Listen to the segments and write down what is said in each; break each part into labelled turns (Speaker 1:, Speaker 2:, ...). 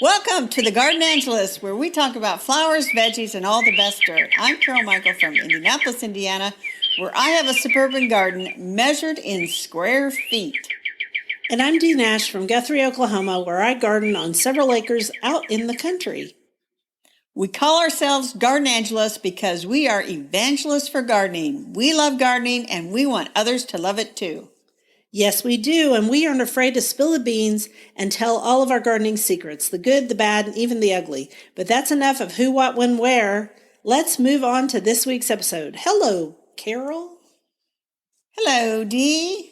Speaker 1: Welcome to the Garden Angelist, where we talk about flowers, veggies, and all the best dirt. I'm Carol Michael from Indianapolis, Indiana, where I have a suburban garden measured in square feet.
Speaker 2: And I'm Dee Nash from Guthrie, Oklahoma, where I garden on several acres out in the country.
Speaker 1: We call ourselves Garden Angelists because we are evangelists for gardening. We love gardening and we want others to love it too.
Speaker 2: Yes, we do, and we aren't afraid to spill the beans and tell all of our gardening secrets, the good, the bad, and even the ugly. But that's enough of who, what, when, where. Let's move on to this week's episode. Hello, Carol.
Speaker 1: Hello, Dee.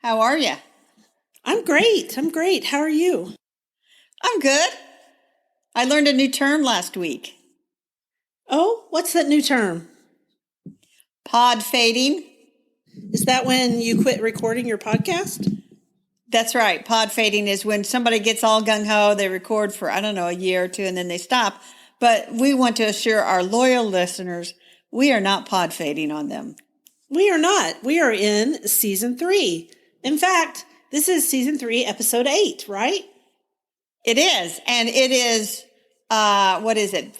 Speaker 1: How are you?
Speaker 2: I'm great. How are you?
Speaker 1: I'm good. I learned a new term last week.
Speaker 2: Oh, what's that new term?
Speaker 1: Pod fading.
Speaker 2: Is that when you quit recording your podcast?
Speaker 1: That's right. Pod fading is when somebody gets all gung-ho, they record for, a year or two, and then they stop. But we want to assure our loyal listeners, we are not pod fading on them.
Speaker 2: We are not. We are in season 3. In fact, this is season 3, episode 8, right?
Speaker 1: It is. And it is, what is it?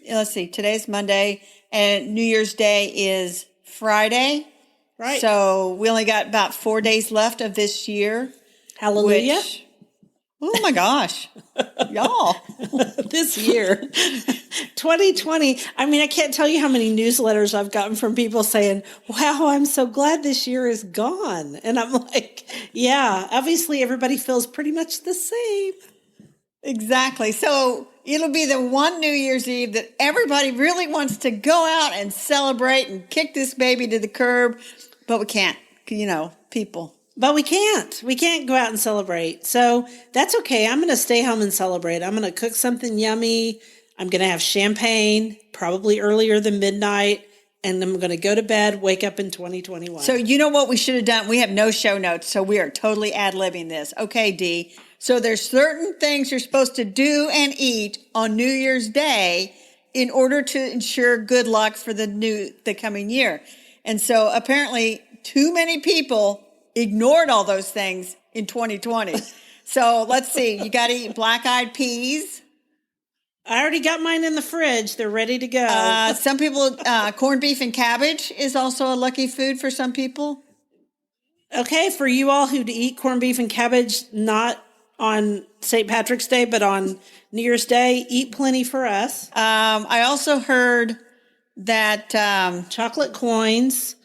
Speaker 1: Let's see, today's Monday, and New Year's Day is Friday.
Speaker 2: Right.
Speaker 1: So we only got about 4 days left of this year.
Speaker 2: Hallelujah.
Speaker 1: Oh my gosh. Y'all.
Speaker 2: This year, 2020. I mean, I can't tell you how many newsletters I've gotten from people saying, wow, I'm so glad this year is gone. And I'm like, yeah, obviously everybody feels pretty much the same.
Speaker 1: Exactly. So it'll be the one New Year's Eve that everybody really wants to go out and celebrate and kick this baby to the curb, but we can't, people.
Speaker 2: But we can't. We can't go out and celebrate. So that's okay. I'm going to stay home and celebrate. I'm going to cook something yummy. I'm going to have champagne, probably earlier than midnight. And I'm going to go to bed, wake up in 2021.
Speaker 1: So you know what we should have done? We have no show notes, so we are totally ad-libbing this. Okay, Dee. So there's certain things you're supposed to do and eat on New Year's Day in order to ensure good luck for the coming year. And so apparently too many people ignored all those things in 2020. So let's see. You got to eat black-eyed peas.
Speaker 2: I already got mine in the fridge. They're ready to go.
Speaker 1: Some people, corned beef and cabbage is also a lucky food for some people.
Speaker 2: Okay, for you all who eat corned beef and cabbage, not on St. Patrick's Day, but on New Year's Day, eat plenty for us.
Speaker 1: I also heard that
Speaker 2: chocolate coins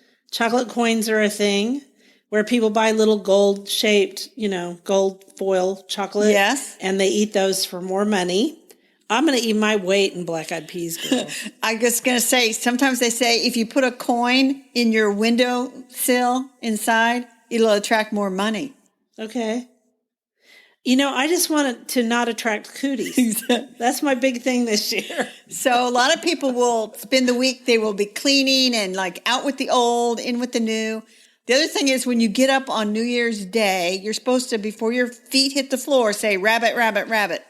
Speaker 2: are a thing where people buy little gold-shaped, gold foil chocolate.
Speaker 1: Yes.
Speaker 2: And they eat those for more money. I'm going to eat my weight in black-eyed peas, girl.
Speaker 1: I was going to say, sometimes they say if you put a coin in your windowsill inside, it'll attract more money.
Speaker 2: Okay. I just want it to not attract cooties. That's my big thing this year.
Speaker 1: So a lot of people will spend the week, they will be cleaning and out with the old, in with the new. The other thing is when you get up on New Year's Day, you're supposed to, before your feet hit the floor, say, rabbit, rabbit, rabbit.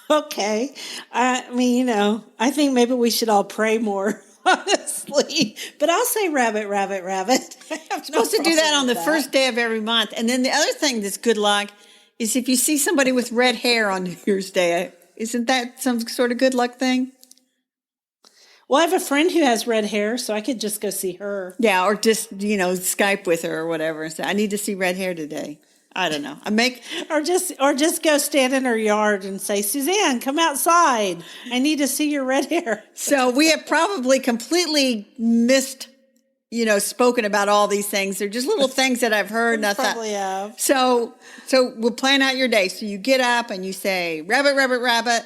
Speaker 2: Okay. I mean, I think maybe we should all pray more, honestly. But I'll say rabbit, rabbit, rabbit.
Speaker 1: I'm supposed to do that on the first day of every month. And then the other thing that's good luck is if you see somebody with red hair on New Year's Day. Isn't that some sort of good luck thing?
Speaker 2: Well, I have a friend who has red hair, so I could just go see her.
Speaker 1: Yeah, or just, Skype with her or whatever and say, I need to see red hair today. I don't know.
Speaker 2: Or just go stand in her yard and say, Suzanne, come outside. I need to see your red hair.
Speaker 1: So we have probably completely missed, spoken about all these things. They're just little things that I've heard.
Speaker 2: Probably have.
Speaker 1: So we'll plan out your day. So you get up and you say, rabbit, rabbit, rabbit.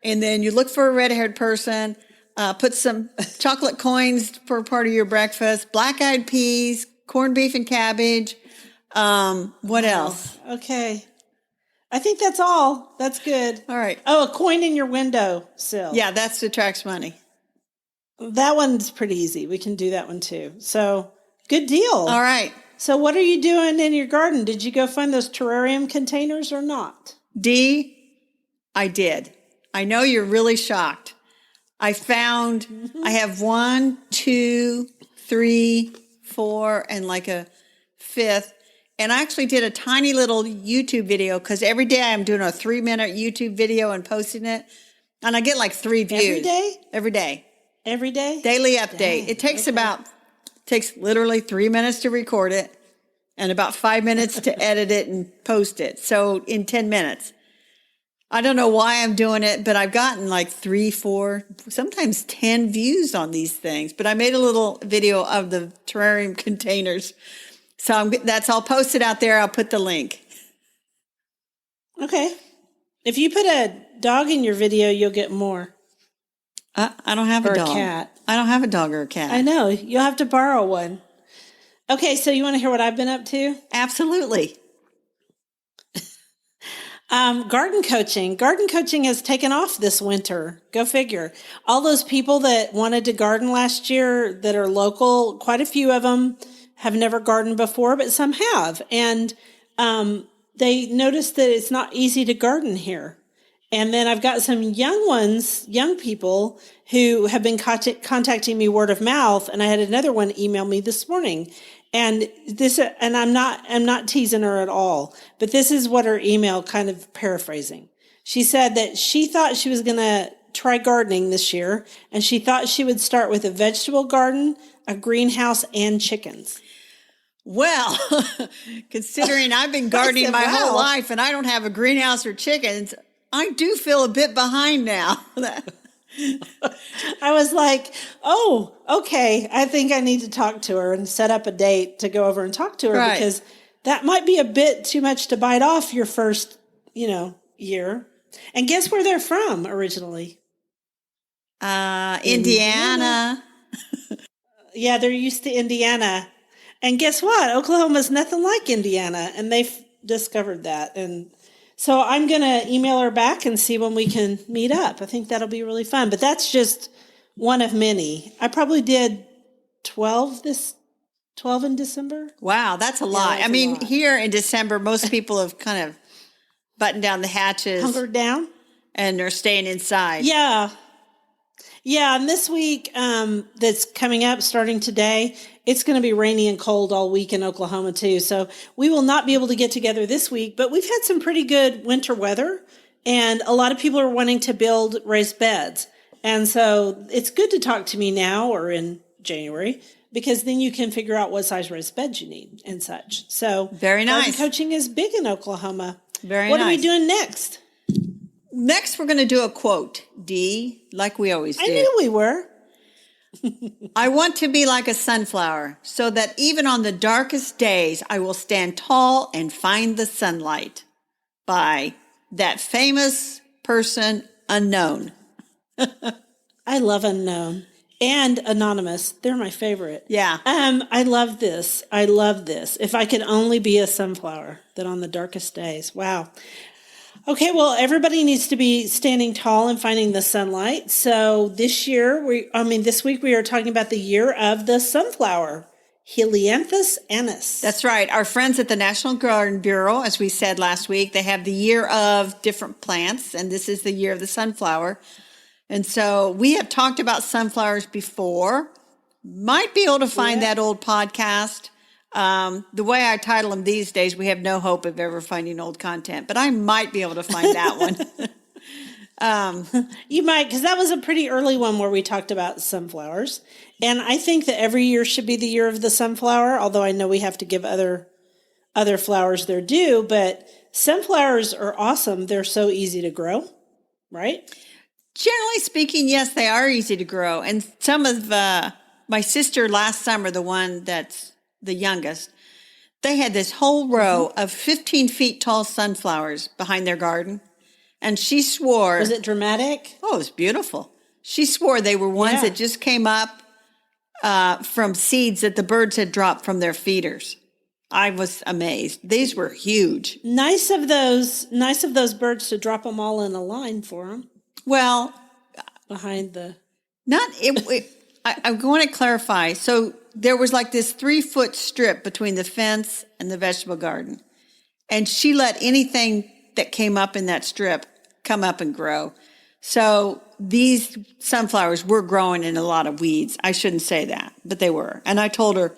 Speaker 1: And then you look for a red-haired person, put some chocolate coins for part of your breakfast, black-eyed peas, corned beef and cabbage. What else?
Speaker 2: Okay. I think that's all. That's good.
Speaker 1: All right.
Speaker 2: Oh, a coin in your window sill.
Speaker 1: Yeah, that attracts money.
Speaker 2: That one's pretty easy. We can do that one too. So good deal.
Speaker 1: All right.
Speaker 2: So what are you doing in your garden? Did you go find those terrarium containers or not?
Speaker 1: Dee, I did. I know you're really shocked. I have 1, 2, 3, 4, and like a fifth. And I actually did a tiny little YouTube video because every day I'm doing a 3-minute YouTube video and posting it. And I get like 3 views.
Speaker 2: Every day?
Speaker 1: Every day.
Speaker 2: Every day?
Speaker 1: Daily update.
Speaker 2: Dang,
Speaker 1: It takes
Speaker 2: okay.
Speaker 1: takes literally 3 minutes to record it and about 5 minutes to edit it and post it. So in 10 minutes. I don't know why I'm doing it, but I've gotten like 3, 4, sometimes 10 views on these things. But I made a little video of the terrarium containers. So I'll post it out there. I'll put the link.
Speaker 2: Okay. If you put a dog in your video, you'll get more.
Speaker 1: I don't have
Speaker 2: Or
Speaker 1: a
Speaker 2: a
Speaker 1: dog.
Speaker 2: cat.
Speaker 1: I don't have a dog or a cat.
Speaker 2: I know. You'll have to borrow one. Okay, so you want to hear what I've been up to?
Speaker 1: Absolutely.
Speaker 2: Garden coaching. Garden coaching has taken off this winter. Go figure. All those people that wanted to garden last year that are local, quite a few of them have never gardened before, but some have. And they noticed that it's not easy to garden here. And then I've got some young people who have been contacting me word of mouth. And I had another one email me this morning. And I'm not teasing her at all, but this is what her email kind of paraphrasing. She said that she thought she was going to try gardening this year, and she thought she would start with a vegetable garden, a greenhouse, and chickens.
Speaker 1: Well, considering I've been gardening my whole life and I don't have a greenhouse or chickens, I do feel a bit behind now.
Speaker 2: I was like, oh, okay. I think I need to talk to her and set up a date to go over and talk to her because that might be a bit too much to bite off your first, year. And guess where they're from originally?
Speaker 1: Indiana.
Speaker 2: Yeah, they're used to Indiana. And guess what? Oklahoma's nothing like Indiana. And they've discovered that. And so I'm going to email her back and see when we can meet up. I think that'll be really fun. But that's just one of many. I probably did 12 in December.
Speaker 1: Wow, that's a lot. I mean, here in December, most people have kind of buttoned down the hatches.
Speaker 2: Hunkered down.
Speaker 1: And they're staying inside.
Speaker 2: Yeah. Yeah, and this week that's coming up, starting today, it's going to be rainy and cold all week in Oklahoma too. So we will not be able to get together this week, but we've had some pretty good winter weather, and a lot of people are wanting to build raised beds. And so it's good to talk to me now or in January, because then you can figure out what size raised beds you need and such. So
Speaker 1: very nice.
Speaker 2: Garden coaching is big in Oklahoma.
Speaker 1: Very
Speaker 2: What
Speaker 1: nice.
Speaker 2: are we doing next?
Speaker 1: Next, we're going to do a quote, Dee, like we always do.
Speaker 2: I knew we were.
Speaker 1: I want to be like a sunflower, so that even on the darkest days, I will stand tall and find the sunlight. By that famous person, Unknown.
Speaker 2: I love Unknown and Anonymous. They're my favorite.
Speaker 1: Yeah.
Speaker 2: I love this. I love this. If I could only be a sunflower, that on the darkest days. Wow. Okay, well, everybody needs to be standing tall and finding the sunlight. So this week we are talking about the year of the sunflower, Helianthus annuus.
Speaker 1: That's right. Our friends at the National Garden Bureau, as we said last week, they have the year of different plants, and this is the year of the sunflower. And so we have talked about sunflowers before. Might be able to find that old podcast. The way I title them these days, we have no hope of ever finding old content, but I might be able to find that one.
Speaker 2: You might, because that was a pretty early one where we talked about sunflowers. And I think that every year should be the year of the sunflower, although I know we have to give other flowers their due, but sunflowers are awesome. They're so easy to grow, right?
Speaker 1: Generally speaking, yes, they are easy to grow. And some of my sister last summer, the one that's the youngest, they had this whole row of 15 feet tall sunflowers behind their garden. And she swore.
Speaker 2: Was it dramatic?
Speaker 1: Oh, it was beautiful. She swore they were ones that just came up from seeds that the birds had dropped from their feeders. I was amazed. These were huge.
Speaker 2: Nice of those birds to drop them all in a line for them.
Speaker 1: Well,
Speaker 2: behind the
Speaker 1: I'm going to clarify. So there was like this 3-foot strip between the fence and the vegetable garden. And she let anything that came up in that strip come up and grow. So these sunflowers were growing in a lot of weeds. I shouldn't say that, but they were. And I told her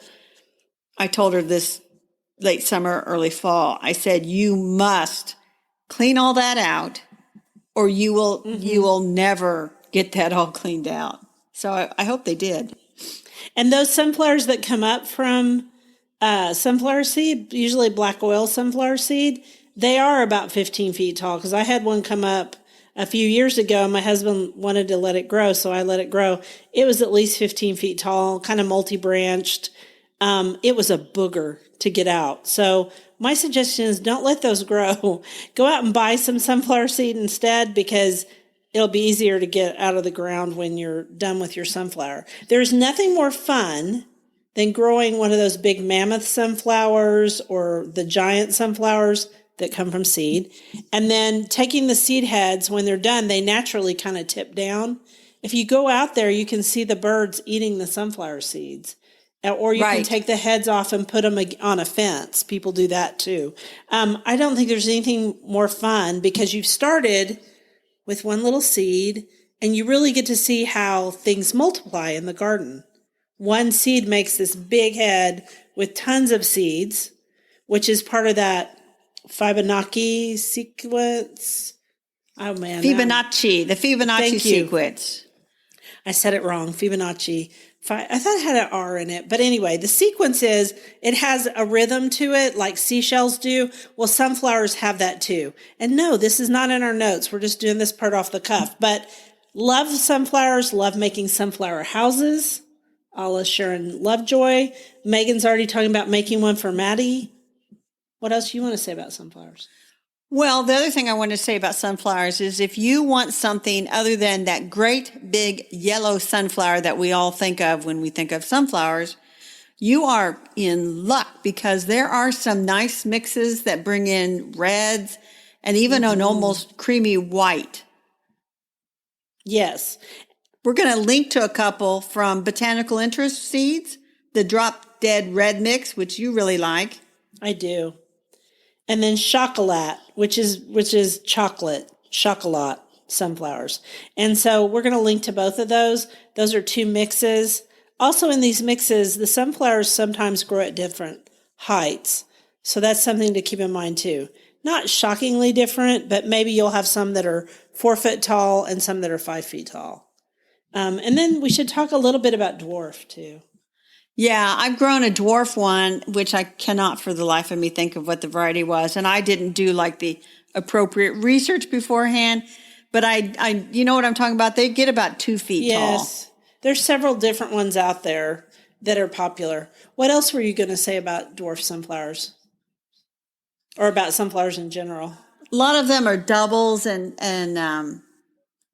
Speaker 1: this late summer, early fall. I said, you must clean all that out or you will never get that all cleaned out. So I hope they did.
Speaker 2: And those sunflowers that come up from sunflower seed, usually black oil sunflower seed, they are about 15 feet tall. Because I had one come up a few years ago, and my husband wanted to let it grow, so I let it grow. It was at least 15 feet tall, kind of multi-branched. It was a booger to get out. So my suggestion is don't let those grow. Go out and buy some sunflower seed instead, because it'll be easier to get out of the ground when you're done with your sunflower. There's nothing more fun than growing one of those big mammoth sunflowers or the giant sunflowers that come from seed. And then taking the seed heads, when they're done, they naturally kind of tip down. If you go out there, you can see the birds eating the sunflower seeds. Or you can take the heads off and put them on a fence. People do that too. I don't think there's anything more fun, because you've started with one little seed and you really get to see how things multiply in the garden. One seed makes this big head with tons of seeds, which is part of that Fibonacci sequence. Oh man.
Speaker 1: The Fibonacci sequence.
Speaker 2: I said it wrong. Fibonacci. I thought it had an R in it. But anyway, the sequence is, it has a rhythm to it like seashells do. Well, sunflowers have that too. And no, this is not in our notes. We're just doing this part off the cuff. But love sunflowers, love making sunflower houses, a la Sharon Lovejoy. Megan's already talking about making one for Maddie. What else do you want to say about sunflowers?
Speaker 1: Well, the other thing I want to say about sunflowers is if you want something other than that great big yellow sunflower that we all think of when we think of sunflowers, you are in luck, because there are some nice mixes that bring in reds and even an almost creamy white.
Speaker 2: Yes.
Speaker 1: We're going to link to a couple from Botanical Interest Seeds, the Drop Dead Red Mix, which you really like.
Speaker 2: I do. And then chocolat, which is chocolate sunflowers. And so we're going to link to both of those. Those are two mixes. Also in these mixes, the sunflowers sometimes grow at different heights. So that's something to keep in mind too. Not shockingly different, but maybe you'll have some that are 4 foot tall and some that are 5 feet tall. And then we should talk a little bit about dwarf too.
Speaker 1: Yeah, I've grown a dwarf one, which I cannot for the life of me think of what the variety was. And I didn't do like the appropriate research beforehand, but I you know what I'm talking about? They get about 2 feet tall.
Speaker 2: Yes, there's several different ones out there that are popular. What else were you going to say about dwarf sunflowers? Or about sunflowers in general?
Speaker 1: A lot of them are doubles and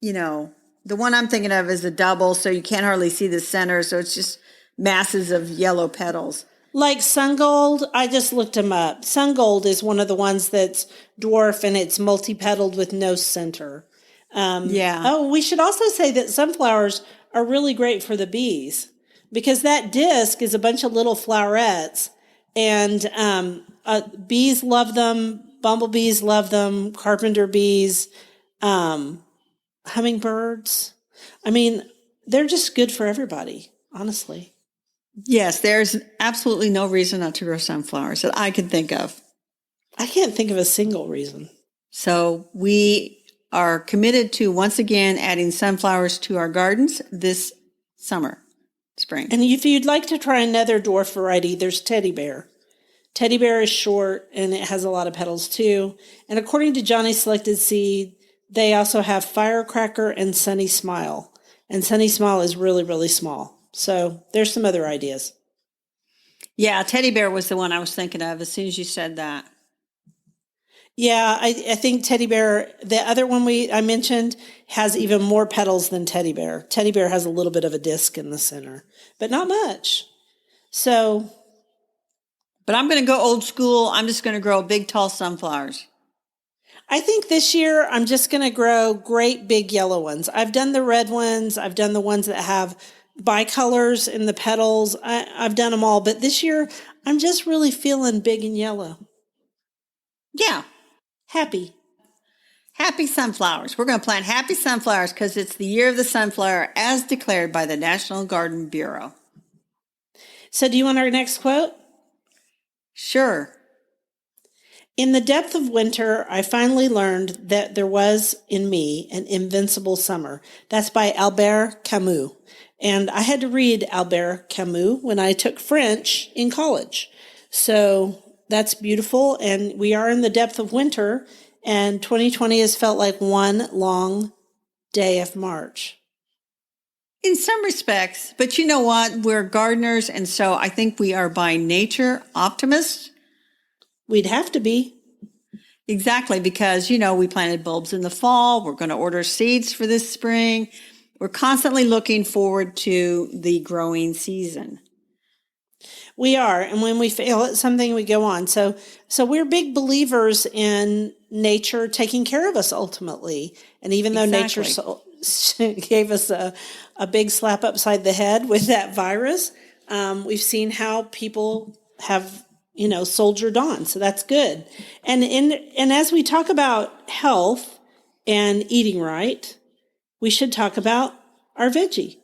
Speaker 1: you know, the one I'm thinking of is a double, so you can't hardly see the center. So it's just masses of yellow petals.
Speaker 2: Like Sungold, I just looked them up. Sungold is one of the ones that's dwarf and it's multi-petaled with no center.
Speaker 1: Yeah.
Speaker 2: Oh, we should also say that sunflowers are really great for the bees, because that disc is a bunch of little flowerets, and bees love them. Bumblebees love them. Carpenter bees, hummingbirds. I mean, they're just good for everybody, honestly.
Speaker 1: Yes, there's absolutely no reason not to grow sunflowers that I can think of.
Speaker 2: I can't think of a single reason.
Speaker 1: So we are committed to, once again, adding sunflowers to our gardens this spring.
Speaker 2: And if you'd like to try another dwarf variety, there's Teddy Bear. Teddy Bear is short and it has a lot of petals too. And according to Johnny Selected Seed, they also have Firecracker and Sunny Smile. And Sunny Smile is really, really small. So there's some other ideas.
Speaker 1: Yeah, Teddy Bear was the one I was thinking of as soon as you said that.
Speaker 2: Yeah, I think Teddy Bear, the other one I mentioned, has even more petals than Teddy Bear. Teddy Bear has a little bit of a disc in the center, but not much. So.
Speaker 1: But I'm going to go old school. I'm just going to grow big, tall sunflowers.
Speaker 2: I think this year I'm just going to grow great big yellow ones. I've done the red ones. I've done the ones that have bicolors in the petals. I've done them all. But this year I'm just really feeling big and yellow.
Speaker 1: Yeah.
Speaker 2: Happy
Speaker 1: sunflowers. We're going to plant happy sunflowers because it's the year of the sunflower as declared by the National Garden Bureau.
Speaker 2: So do you want our next quote?
Speaker 1: Sure.
Speaker 2: In the depth of winter, I finally learned that there was in me an invincible summer. That's by Albert Camus. And I had to read Albert Camus when I took French in college. So that's beautiful. And we are in the depth of winter, and 2020 has felt like one long day of March.
Speaker 1: In some respects, but you know what? We're gardeners, and so I think we are by nature optimists.
Speaker 2: We'd have to be.
Speaker 1: Exactly, because, we planted bulbs in the fall. We're going to order seeds for this spring. We're constantly looking forward to the growing season.
Speaker 2: We are. And when we fail at something, we go on. So we're big believers in nature taking care of us ultimately. And even though nature gave us a big slap upside the head with that virus, we've seen how people have, soldiered on. So that's good. And as we talk about health and eating right, we should talk about our veggie.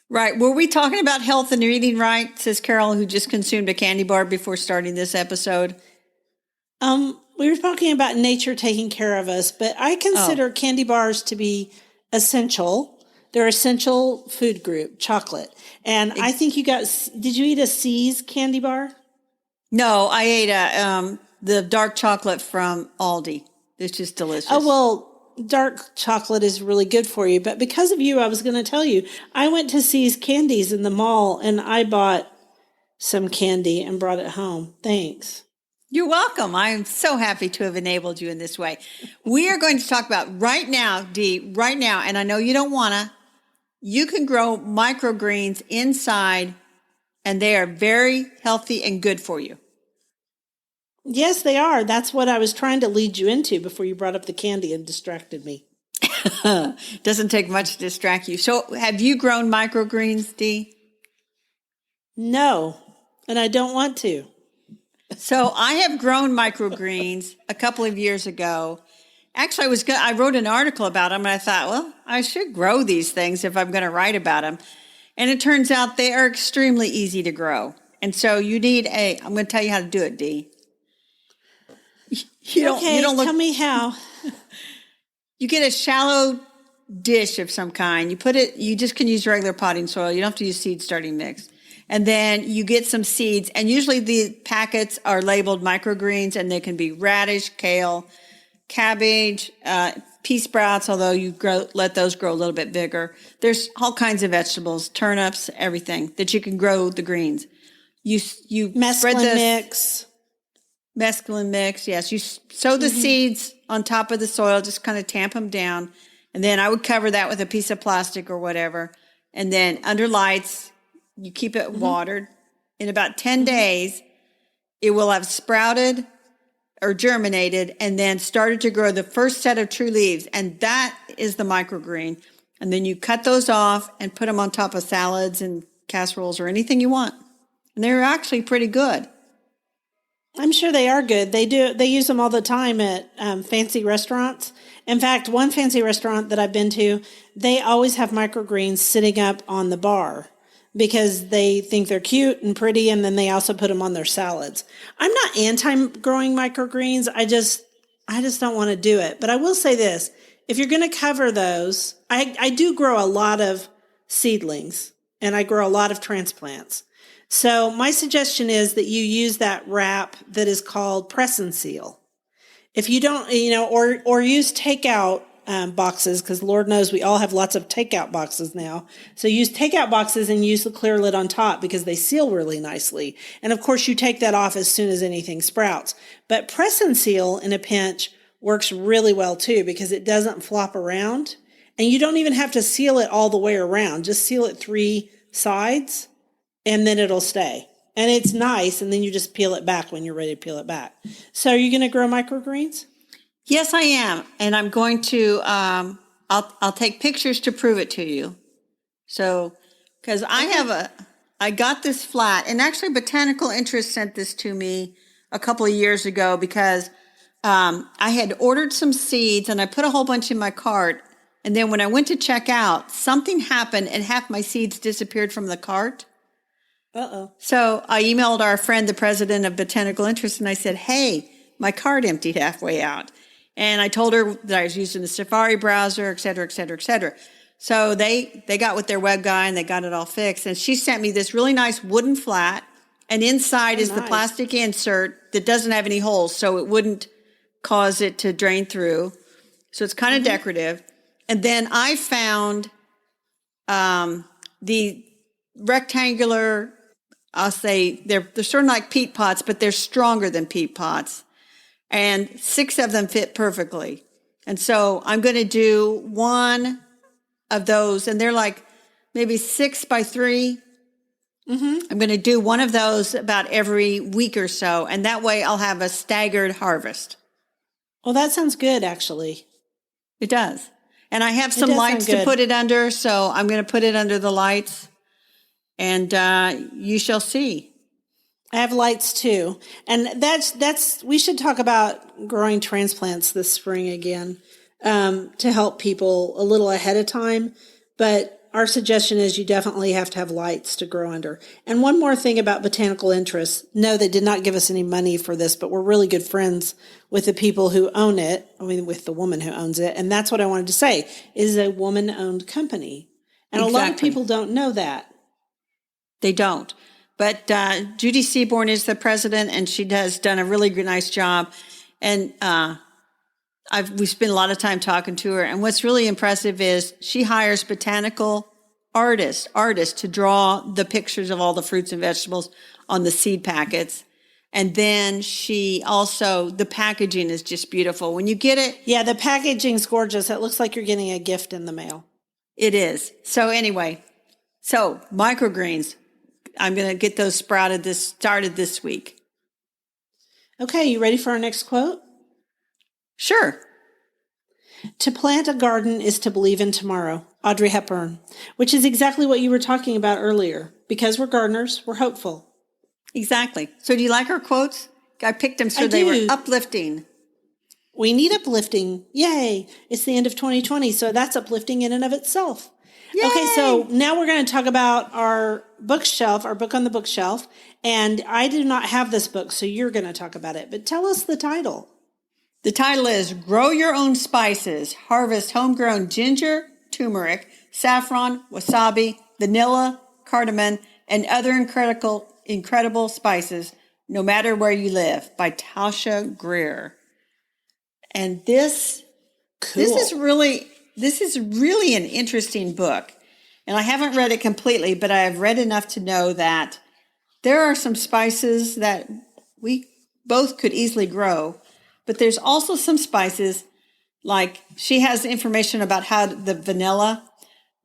Speaker 1: Right. Were we talking about health and eating right, says Carol, who just consumed a candy bar before starting this episode?
Speaker 2: We were talking about nature taking care of us, but I consider candy bars to be essential. They're essential food group, chocolate. And I think did you eat a C's candy bar?
Speaker 1: No, I ate the dark chocolate from Aldi. It's just delicious.
Speaker 2: Oh, well, dark chocolate is really good for you. But because of you, I was going to tell you, I went to C's Candies in the mall and I bought some candy and brought it home. Thanks.
Speaker 1: You're welcome. I'm so happy to have enabled you in this way. We are going to talk about right now, Dee, right now, and I know you don't want to, you can grow microgreens inside, and they are very healthy and good for you.
Speaker 2: Yes, they are. That's what I was trying to lead you into before you brought up the candy and distracted me.
Speaker 1: Doesn't take much to distract you. So have you grown microgreens, Dee?
Speaker 2: No, and I don't want to.
Speaker 1: So I have grown microgreens a couple of years ago. Actually, I wrote an article about them, and I thought, well, I should grow these things if I'm going to write about them. And it turns out they are extremely easy to grow. And so you need I'm going to tell you how to do it, Dee.
Speaker 2: Tell me how.
Speaker 1: You get a shallow dish of some kind. You just can use regular potting soil. You don't have to use seed starting mix. And then you get some seeds, and usually the packets are labeled microgreens, and they can be radish, kale, cabbage, pea sprouts, although let those grow a little bit bigger. There's all kinds of vegetables, turnips, everything that you can grow the greens. You
Speaker 2: mesclun mix.
Speaker 1: Mesclun mix, yes. You sow the seeds on top of the soil, just kind of tamp them down. And then I would cover that with a piece of plastic or whatever. And then under lights, you keep it watered. In about 10 days, it will have sprouted or germinated and then started to grow the first set of true leaves. And that is the microgreen. And then you cut those off and put them on top of salads and casseroles or anything you want. And they're actually pretty good.
Speaker 2: I'm sure they are good. They use them all the time at fancy restaurants. In fact, one fancy restaurant that I've been to, they always have microgreens sitting up on the bar because they think they're cute and pretty, and then they also put them on their salads. I'm not anti-growing microgreens. I just don't want to do it. But I will say this. If you're going to cover those, I do grow a lot of seedlings, and I grow a lot of transplants. So my suggestion is that you use that wrap that is called press and seal. If you don't, or use takeout boxes, because Lord knows we all have lots of takeout boxes now. So use takeout boxes and use the clear lid on top because they seal really nicely. And of course, you take that off as soon as anything sprouts. But press and seal in a pinch works really well too because it doesn't flop around. And you don't even have to seal it all the way around. Just seal it 3 sides. And then it'll stay. And it's nice. And then you just peel it back when you're ready to peel it back. So are you going to grow microgreens?
Speaker 1: Yes, I am. And I'm going to, I'll take pictures to prove it to you. So, because I got this flat. And actually Botanical Interest sent this to me a couple of years ago because I had ordered some seeds and I put a whole bunch in my cart. And then when I went to check out, something happened and half my seeds disappeared from the cart.
Speaker 2: Uh-oh.
Speaker 1: So I emailed our friend, the president of Botanical Interest, and I said, hey, my card emptied halfway out. And I told her that I was using the Safari browser, et cetera, et cetera, et cetera. So they got with their web guy and they got it all fixed. And she sent me this really nice wooden flat. And inside is the plastic insert that doesn't have any holes, so it wouldn't cause it to drain through. So it's kind of decorative. And then I found the rectangular, I'll say they're sort of like peat pots, but they're stronger than peat pots. And 6 of them fit perfectly. And so I'm going to do one of those, and they're like maybe 6 by 3. I'm going to do one of those about every week or so, and that way I'll have a staggered harvest.
Speaker 2: Well, that sounds good, actually.
Speaker 1: It does. And I have some lights to put it under, so I'm going to put it under the lights, and you shall see.
Speaker 2: I have lights too. And we should talk about growing transplants this spring again, to help people a little ahead of time. But our suggestion is you definitely have to have lights to grow under. And one more thing about Botanical Interests. No, they did not give us any money for this, but we're really good friends with the people who own it. I mean, with the woman who owns it. And that's what I wanted to say, is a woman-owned company. And a lot of people don't know that.
Speaker 1: They don't. But Judy Seaborn is the president, and she has done a really nice job. And we spent a lot of time talking to her. And what's really impressive is she hires botanical artists to draw the pictures of all the fruits and vegetables on the seed packets. And then the packaging is just beautiful. When you get it.
Speaker 2: Yeah, the packaging's gorgeous. It looks like you're getting a gift in the mail.
Speaker 1: It is. So anyway, microgreens. I'm going to get those started this week.
Speaker 2: Okay, you ready for our next quote?
Speaker 1: Sure.
Speaker 2: To plant a garden is to believe in tomorrow. Audrey Hepburn, which is exactly what you were talking about earlier. Because we're gardeners, we're hopeful.
Speaker 1: Exactly. So do you like our quotes? I picked them so they were uplifting.
Speaker 2: We need uplifting. Yay. It's the end of 2020, so that's uplifting in and of itself. Yay! Okay, so now we're going to talk about our bookshelf, our book on the bookshelf. And I do not have this book, so you're going to talk about it. But tell us the title.
Speaker 1: The title is Grow Your Own Spices. Harvest homegrown ginger, turmeric, saffron, wasabi, vanilla, cardamom, and other incredible spices, no matter where you live, by Tasha Greer. And this is really an interesting book. And I haven't read it completely, but I have read enough to know that there are some spices that we both could easily grow. But there's also some spices, like she has information about how the vanilla.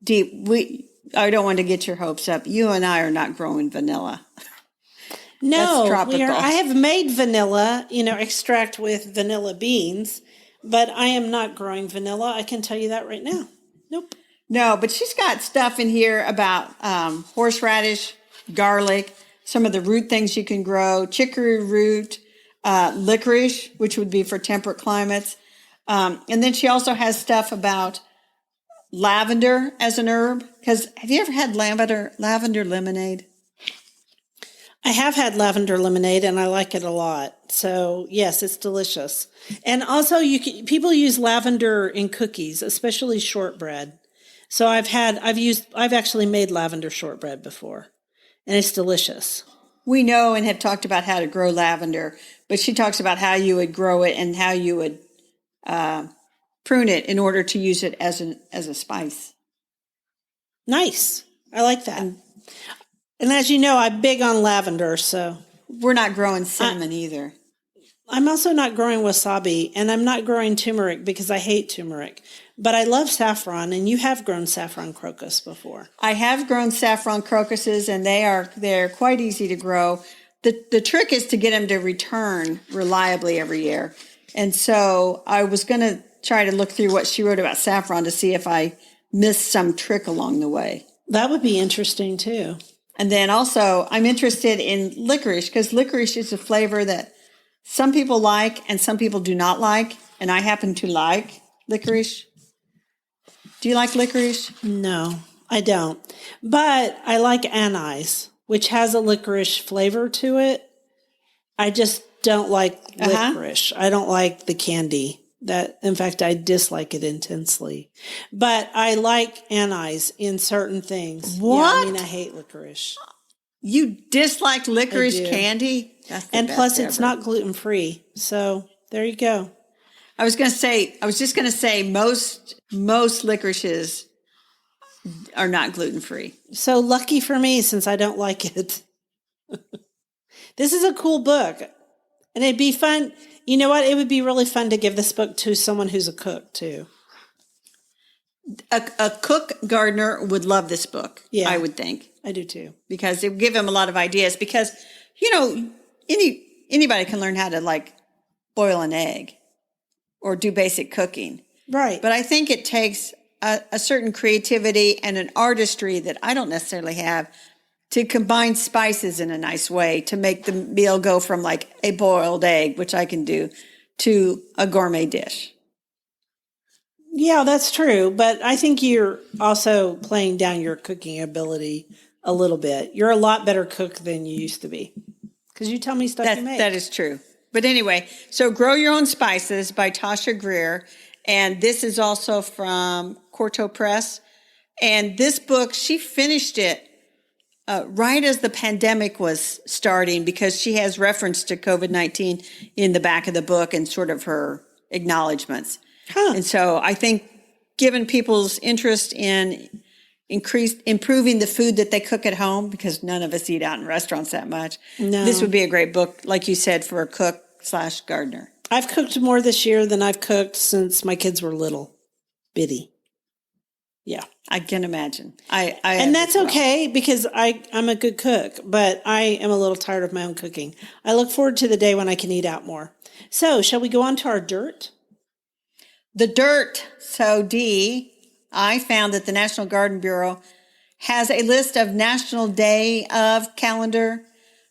Speaker 1: I don't want to get your hopes up. You and I are not growing vanilla.
Speaker 2: No, I have made vanilla, extract with vanilla beans, but I am not growing vanilla. I can tell you that right now. Nope.
Speaker 1: No, but she's got stuff in here about horseradish, garlic, some of the root things you can grow, chicory root, licorice, which would be for temperate climates. And then she also has stuff about lavender as an herb. Because have you ever had lavender lemonade?
Speaker 2: I have had lavender lemonade, and I like it a lot. So yes, it's delicious. And also, people use lavender in cookies, especially shortbread. So I've actually made lavender shortbread before, and it's delicious.
Speaker 1: We know and have talked about how to grow lavender, but she talks about how you would grow it and how you would prune it in order to use it as a spice.
Speaker 2: Nice. I like that. And as you know, I'm big on lavender, so.
Speaker 1: We're not growing cinnamon either.
Speaker 2: I'm also not growing wasabi, and I'm not growing turmeric because I hate turmeric. But I love saffron, and you have grown saffron crocus before.
Speaker 1: I have grown saffron crocuses, and they're quite easy to grow. The trick is to get them to return reliably every year. And so I was going to try to look through what she wrote about saffron to see if I missed some trick along the way.
Speaker 2: That would be interesting, too.
Speaker 1: And then also, I'm interested in licorice, because licorice is a flavor that some people like and some people do not like. And I happen to like licorice. Do you like licorice?
Speaker 2: No, I don't. But I like anise, which has a licorice flavor to it. I just don't like licorice. I don't like the candy. In fact, I dislike it intensely. But I like anise in certain things.
Speaker 1: What?
Speaker 2: Yeah, I mean, I hate licorice.
Speaker 1: You dislike licorice candy?
Speaker 2: That's the best plus, it's not gluten-free. So there you go.
Speaker 1: I was just going to say most licorices are not gluten-free.
Speaker 2: So lucky for me, since I don't like it. This is a cool book. And it'd be fun. You know what? It would be really fun to give this book to someone who's a cook, too.
Speaker 1: A cook gardener would love this book, I would think.
Speaker 2: I do, too.
Speaker 1: Because it would give him a lot of ideas. Because, anybody can learn how to, like, boil an egg or do basic cooking.
Speaker 2: Right.
Speaker 1: But I think it takes a certain creativity and an artistry that I don't necessarily have to combine spices in a nice way to make the meal go from like a boiled egg, which I can do, to a gourmet dish.
Speaker 2: Yeah, that's true. But I think you're also playing down your cooking ability a little bit. You're a lot better cook than you used to be because you tell me stuff you make.
Speaker 1: That is true. But anyway, so Grow Your Own Spices by Tasha Greer. And this is also from Quarto Press. And this book, she finished it right as the pandemic was starting because she has reference to COVID-19 in the back of the book and sort of her acknowledgments. And so I think given people's interest in improving the food that they cook at home, because none of us eat out in restaurants that much, this would be a great book, like you said, for a cook/gardener.
Speaker 2: I've cooked more this year than I've cooked since my kids were little, bitty. Yeah.
Speaker 1: I can imagine.
Speaker 2: And that's okay because I'm a good cook, but I am a little tired of my own cooking. I look forward to the day when I can eat out more. So shall we go on to our dirt?
Speaker 1: The dirt. So Dee, I found that the National Garden Bureau has a list of National Day of calendar.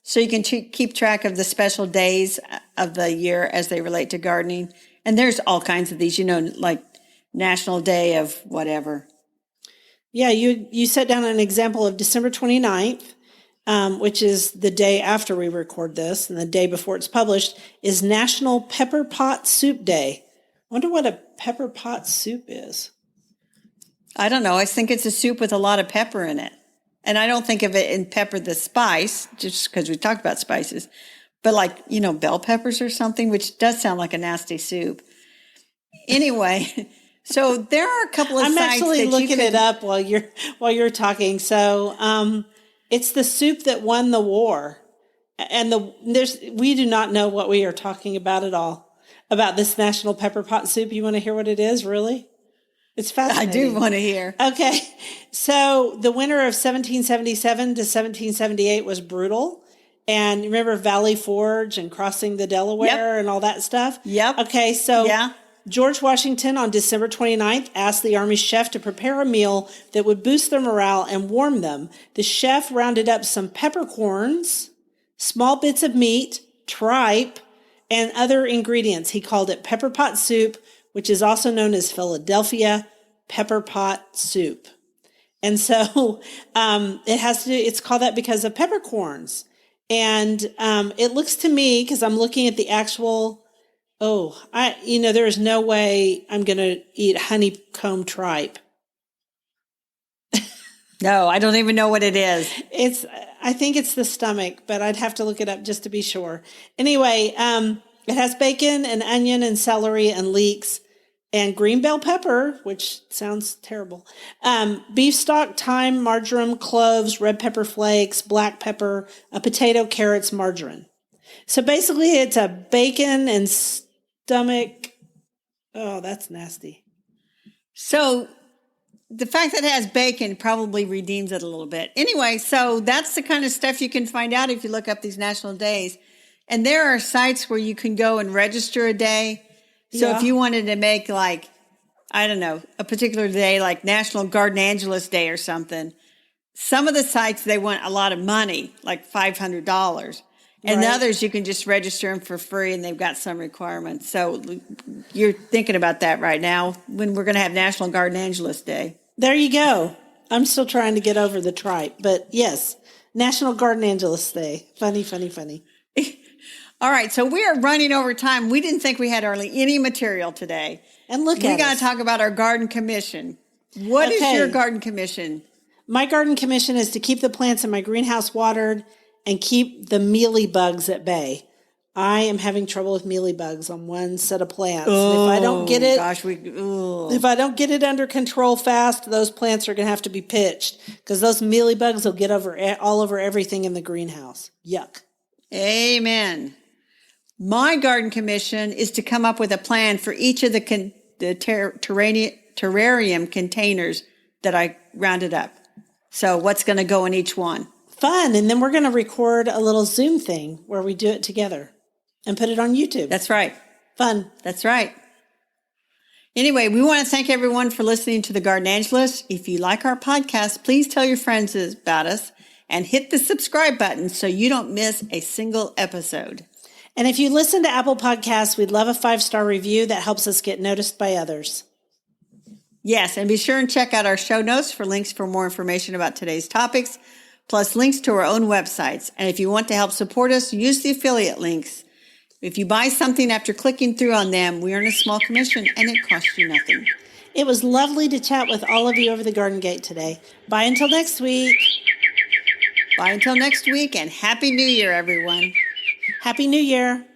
Speaker 1: So you can keep track of the special days of the year as they relate to gardening. And there's all kinds of these, like National Day of whatever.
Speaker 2: Yeah, you set down an example of December 29th, which is the day after we record this, and the day before it's published, is National Pepper Pot Soup Day. I wonder what a pepper pot soup is.
Speaker 1: I don't know. I think it's a soup with a lot of pepper in it. And I don't think of it in pepper the spice, just because we talked about spices, but like, bell peppers or something, which does sound like a nasty soup. Anyway... So there are a couple of sites that you could... I'm actually looking
Speaker 2: it up while you're talking. So it's the soup that won the war. And we do not know what we are talking about at all, about this National Pepper Pot Soup. You want to hear what it is, really? It's fascinating.
Speaker 1: I do want to hear.
Speaker 2: Okay. So the winter of 1777 to 1778 was brutal. And remember Valley Forge and crossing the Delaware and all that stuff?
Speaker 1: Yep.
Speaker 2: Okay, so... Yeah. George Washington on December 29th asked the Army chef to prepare a meal that would boost their morale and warm them. The chef rounded up some peppercorns, small bits of meat, tripe, and other ingredients. He called it pepper pot soup, which is also known as Philadelphia pepper pot soup. And so it's called that because of peppercorns. And it looks to me, because I'm looking at the actual... there is no way I'm going to eat honeycomb tripe.
Speaker 1: No, I don't even know what it is.
Speaker 2: I think it's the stomach, but I'd have to look it up just to be sure. Anyway, it has bacon and onion and celery and leeks and green bell pepper, which sounds terrible. Beef stock, thyme, marjoram, cloves, red pepper flakes, black pepper, a potato, carrots, margarine. So basically it's a bacon and stomach. Oh, that's nasty.
Speaker 1: So the fact that it has bacon probably redeems it a little bit. Anyway, so that's the kind of stuff you can find out if you look up these national days. And there are sites where you can go and register a day. So if you wanted to make like, I don't know, a particular day like National Garden Angeles Day or something, some of the sites, they want a lot of money, like $500. And the others, you can just register them for free, and they've got some requirements. So you're thinking about that right now when we're going to have National Garden Angeles Day.
Speaker 2: There you go. I'm still trying to get over the tripe, but yes, National Garden Angelus Day. Funny, funny, funny.
Speaker 1: All right, so we are running over time. We didn't think we had hardly any material today.
Speaker 2: And look
Speaker 1: We
Speaker 2: at
Speaker 1: got to
Speaker 2: us.
Speaker 1: talk about our garden commission. What is
Speaker 2: Okay.
Speaker 1: your garden commission?
Speaker 2: My garden commission is to keep the plants in my greenhouse watered and keep the mealy bugs at bay. I am having trouble with mealy bugs on one set of plants. And if I don't get it,
Speaker 1: Gosh,
Speaker 2: if I don't get it under control fast, those plants are going to have to be pitched because those mealy bugs will get all over everything in the greenhouse. Yuck.
Speaker 1: Amen. My garden commission is to come up with a plan for each of the terrarium containers that I rounded up. So what's going to go in each one?
Speaker 2: Fun. And then we're going to record a little Zoom thing where we do it together and put it on YouTube.
Speaker 1: That's right.
Speaker 2: Fun.
Speaker 1: That's right. Anyway, we want to thank everyone for listening to the Garden Angelus. If you like our podcast, please tell your friends about us and hit the subscribe button so you don't miss a single episode.
Speaker 2: And if you listen to Apple Podcasts, we'd love a 5-star review that helps us get noticed by others.
Speaker 1: Yes, and be sure and check out our show notes for links for more information about today's topics, plus links to our own websites. And if you want to help support us, use the affiliate links. If you buy something after clicking through on them, we earn a small commission and it costs you nothing.
Speaker 2: It was lovely to chat with all of you over the garden gate today. Bye until next week.
Speaker 1: Bye until next week, and Happy New Year, everyone.
Speaker 2: Happy New Year.